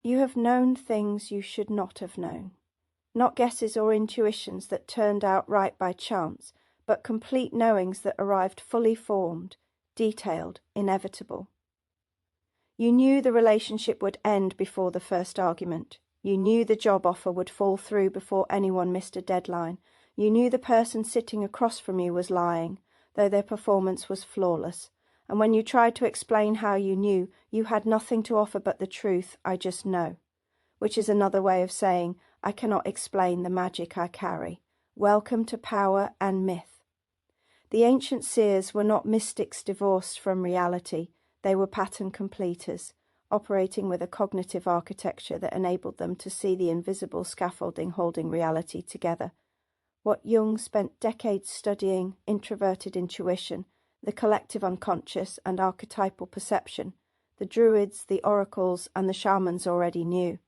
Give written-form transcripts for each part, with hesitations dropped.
You have known things you should not have known. Not guesses or intuitions that turned out right by chance, but complete knowings that arrived fully formed, detailed, inevitable. You knew the relationship would end before the first argument. You knew the job offer would fall through before anyone missed a deadline. You knew the person sitting across from you was lying, though their performance was flawless. And when you tried to explain how you knew, you had nothing to offer but the truth, I just know. Which is another way of saying, I cannot explain the magic I carry. Welcome to power and myth. The ancient seers were not mystics divorced from reality. They were pattern completers, operating with a cognitive architecture that enabled them to see the invisible scaffolding holding reality together. What Jung spent decades studying, introverted intuition, the collective unconscious and archetypal perception, the druids, the oracles, and the shamans already knew,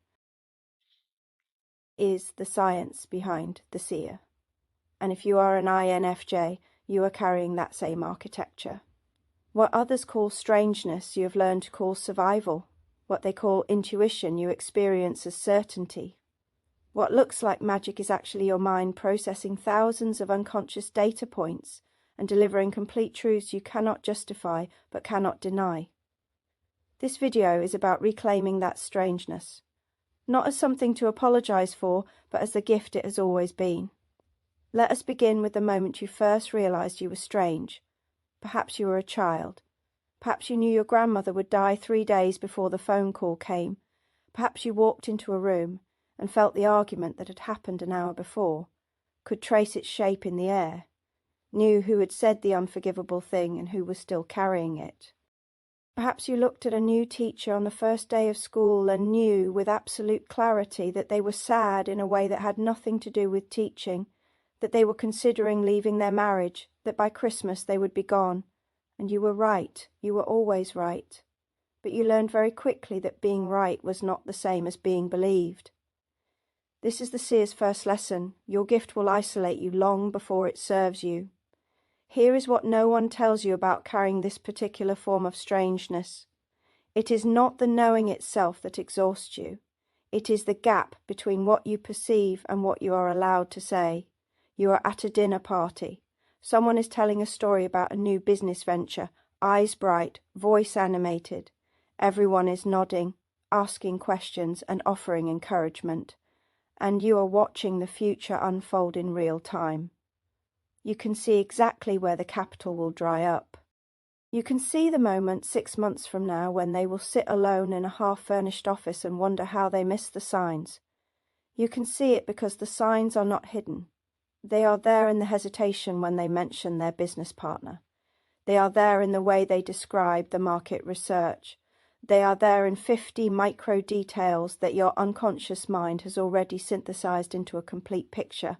is the science behind the seer. And if you are an INFJ, you are carrying that same architecture. What others call strangeness, you have learned to call survival. What they call intuition, you experience as certainty. What looks like magic is actually your mind processing thousands of unconscious data points and delivering complete truths you cannot justify but cannot deny. This video is about reclaiming that strangeness, not as something to apologize for, but as the gift it has always been. Let us begin with the moment you first realized you were strange. Perhaps you were a child. Perhaps you knew your grandmother would die 3 days before the phone call came. Perhaps you walked into a room and felt the argument that had happened an hour before, could trace its shape in the air, knew who had said the unforgivable thing and who was still carrying it. Perhaps you looked at a new teacher on the first day of school and knew with absolute clarity that they were sad in a way that had nothing to do with teaching, that they were considering leaving their marriage, that by Christmas they would be gone. And you were right, you were always right. But you learned very quickly that being right was not the same as being believed. This is the seer's first lesson. Your gift will isolate you long before it serves you. Here is what no one tells you about carrying this particular form of strangeness. It is not the knowing itself that exhausts you. It is the gap between what you perceive and what you are allowed to say. You are at a dinner party. Someone is telling a story about a new business venture, eyes bright, voice animated. Everyone is nodding, asking questions and offering encouragement. And you are watching the future unfold in real time. You can see exactly where the capital will dry up. You can see the moment 6 months from now when they will sit alone in a half-furnished office and wonder how they missed the signs. You can see it because the signs are not hidden. They are there in the hesitation when they mention their business partner. They are there in the way they describe the market research. They are there in 50 micro details that your unconscious mind has already synthesized into a complete picture,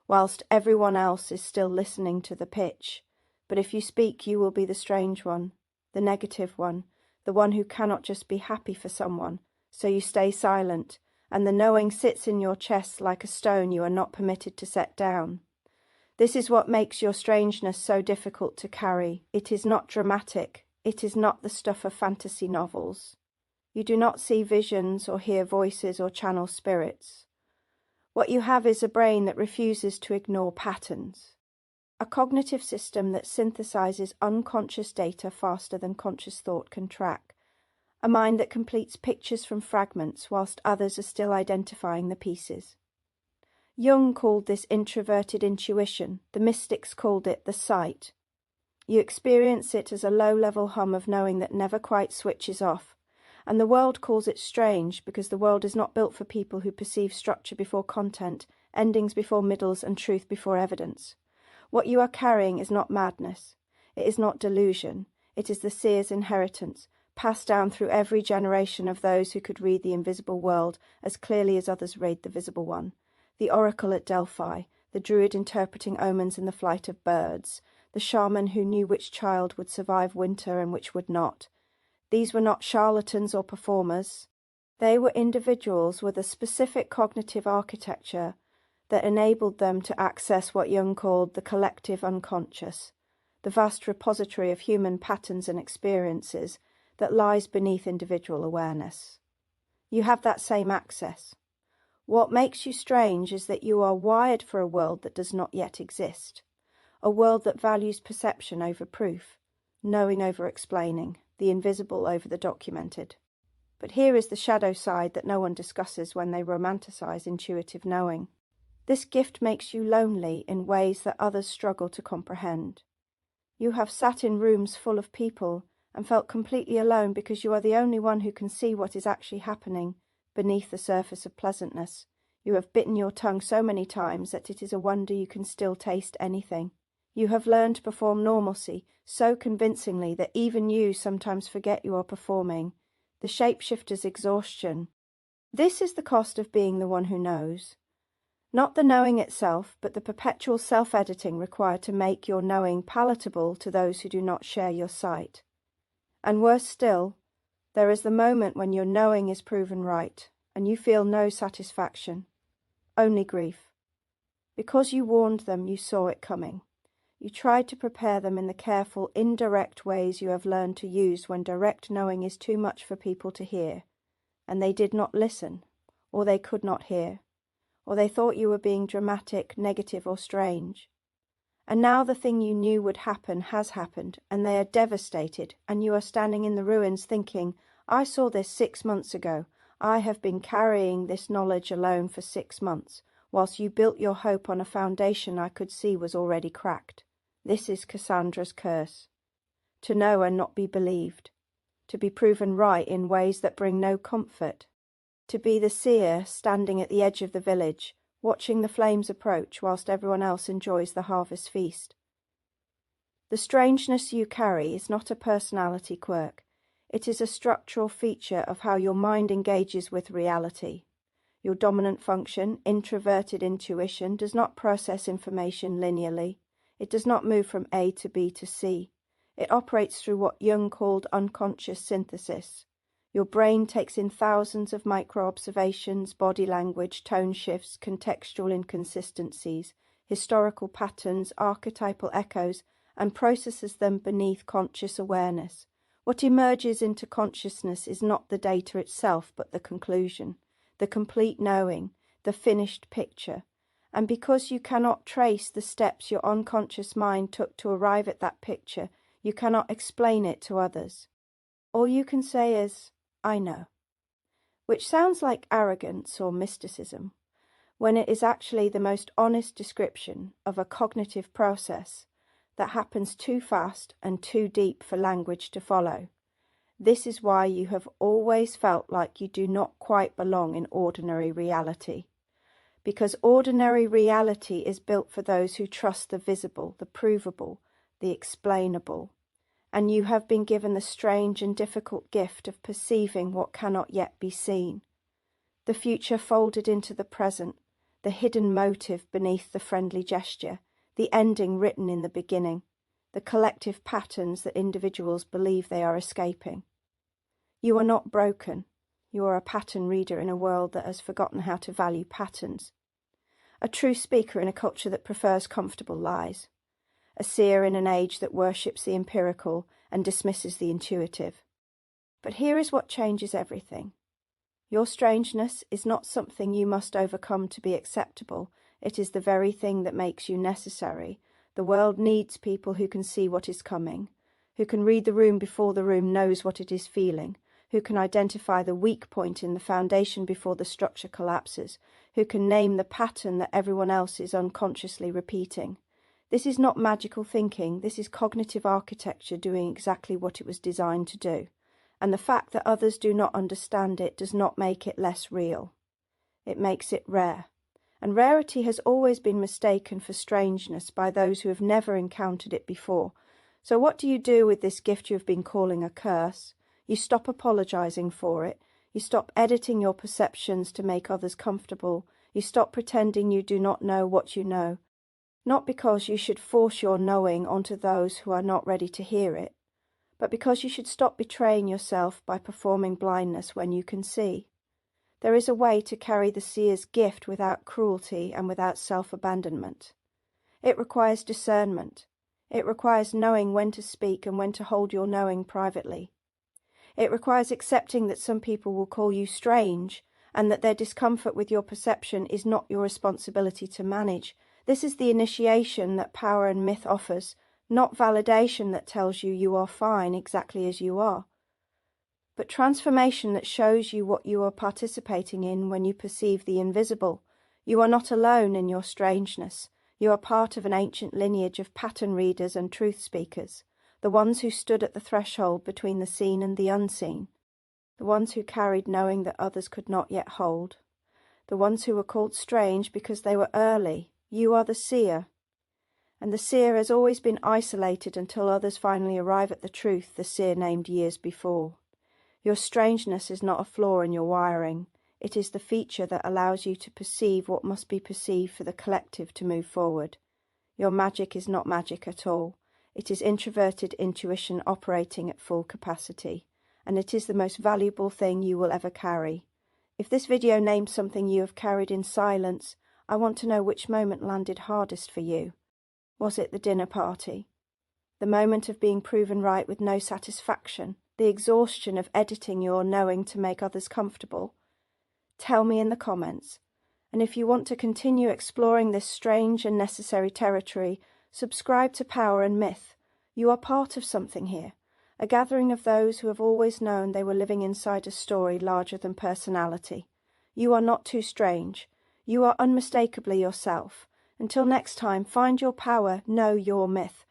whilst everyone else is still listening to the pitch. But if you speak, you will be the strange one, the negative one, the one who cannot just be happy for someone, so you stay silent, and the knowing sits in your chest like a stone you are not permitted to set down. This is what makes your strangeness so difficult to carry. It is not dramatic. It is not the stuff of fantasy novels. You do not see visions or hear voices or channel spirits. What you have is a brain that refuses to ignore patterns. A cognitive system that synthesizes unconscious data faster than conscious thought can track. A mind that completes pictures from fragments whilst others are still identifying the pieces. Jung called this introverted intuition. The mystics called it the sight. You experience it as a low-level hum of knowing that never quite switches off. And the world calls it strange because the world is not built for people who perceive structure before content, endings before middles, and truth before evidence. What you are carrying is not madness. It is not delusion. It is the seer's inheritance, passed down through every generation of those who could read the invisible world as clearly as others read the visible one. The oracle at Delphi, the druid interpreting omens in the flight of birds, the shaman who knew which child would survive winter and which would not. These were not charlatans or performers. They were individuals with a specific cognitive architecture that enabled them to access what Jung called the collective unconscious, the vast repository of human patterns and experiences that lies beneath individual awareness. You have that same access. What makes you strange is that you are wired for a world that does not yet exist, a world that values perception over proof, knowing over explaining, the invisible over the documented. But here is the shadow side that no one discusses when they romanticize intuitive knowing. This gift makes you lonely in ways that others struggle to comprehend. You have sat in rooms full of people and felt completely alone because you are the only one who can see what is actually happening beneath the surface of pleasantness. You have bitten your tongue so many times that it is a wonder you can still taste anything. You have learned to perform normalcy so convincingly that even you sometimes forget you are performing. The shapeshifter's exhaustion. This is the cost of being the one who knows. Not the knowing itself, but the perpetual self-editing required to make your knowing palatable to those who do not share your sight. And worse still, there is the moment when your knowing is proven right, and you feel no satisfaction, only grief. Because you warned them, you saw it coming. You tried to prepare them in the careful, indirect ways you have learned to use when direct knowing is too much for people to hear, and they did not listen, or they could not hear, or they thought you were being dramatic, negative, or strange. And now the thing you knew would happen has happened, and they are devastated, and you are standing in the ruins thinking, I saw this 6 months ago. I have been carrying this knowledge alone for 6 months, whilst you built your hope on a foundation I could see was already cracked. This is Cassandra's curse. To know and not be believed. To be proven right in ways that bring no comfort. To be the seer standing at the edge of the village, watching the flames approach whilst everyone else enjoys the harvest feast. The strangeness you carry is not a personality quirk. It is a structural feature of how your mind engages with reality. Your dominant function, introverted intuition, does not process information linearly. It does not move from A to B to C. It operates through what Jung called unconscious synthesis. Your brain takes in thousands of micro-observations, body language, tone shifts, contextual inconsistencies, historical patterns, archetypal echoes, and processes them beneath conscious awareness. What emerges into consciousness is not the data itself, but the conclusion, the complete knowing, the finished picture. And because you cannot trace the steps your unconscious mind took to arrive at that picture, you cannot explain it to others. All you can say is, I know, which sounds like arrogance or mysticism, when it is actually the most honest description of a cognitive process that happens too fast and too deep for language to follow. This is why you have always felt like you do not quite belong in ordinary reality. Because ordinary reality is built for those who trust the visible, the provable, the explainable. And you have been given the strange and difficult gift of perceiving what cannot yet be seen. The future folded into the present, the hidden motive beneath the friendly gesture, the ending written in the beginning, the collective patterns that individuals believe they are escaping. You are not broken. You are a pattern reader in a world that has forgotten how to value patterns. A true speaker in a culture that prefers comfortable lies. A seer in an age that worships the empirical and dismisses the intuitive. But here is what changes everything. Your strangeness is not something you must overcome to be acceptable. It is the very thing that makes you necessary. The world needs people who can see what is coming, who can read the room before the room knows what it is feeling, who can identify the weak point in the foundation before the structure collapses, who can name the pattern that everyone else is unconsciously repeating. This is not magical thinking, this is cognitive architecture doing exactly what it was designed to do. And the fact that others do not understand it does not make it less real. It makes it rare. And rarity has always been mistaken for strangeness by those who have never encountered it before. So what do you do with this gift you have been calling a curse? You stop apologizing for it. You stop editing your perceptions to make others comfortable. You stop pretending you do not know what you know. Not because you should force your knowing onto those who are not ready to hear it, but because you should stop betraying yourself by performing blindness when you can see. There is a way to carry the seer's gift without cruelty and without self-abandonment. It requires discernment. It requires knowing when to speak and when to hold your knowing privately. It requires accepting that some people will call you strange, and that their discomfort with your perception is not your responsibility to manage. This is the initiation that power and myth offers, not validation that tells you you are fine exactly as you are, but transformation that shows you what you are participating in when you perceive the invisible. You are not alone in your strangeness. You are part of an ancient lineage of pattern readers and truth speakers, the ones who stood at the threshold between the seen and the unseen, the ones who carried knowing that others could not yet hold, the ones who were called strange because they were early. You are the seer. And the seer has always been isolated until others finally arrive at the truth the seer named years before. Your strangeness is not a flaw in your wiring. It is the feature that allows you to perceive what must be perceived for the collective to move forward. Your magic is not magic at all. It is introverted intuition operating at full capacity, and it is the most valuable thing you will ever carry. If this video names something you have carried in silence, I want to know which moment landed hardest for you. Was it the dinner party? The moment of being proven right with no satisfaction? The exhaustion of editing your knowing to make others comfortable? Tell me in the comments. And if you want to continue exploring this strange and necessary territory, subscribe to Power and Myth. You are part of something here, a gathering of those who have always known they were living inside a story larger than personality. You are not too strange. You are unmistakably yourself. Until next time, find your power, know your myth.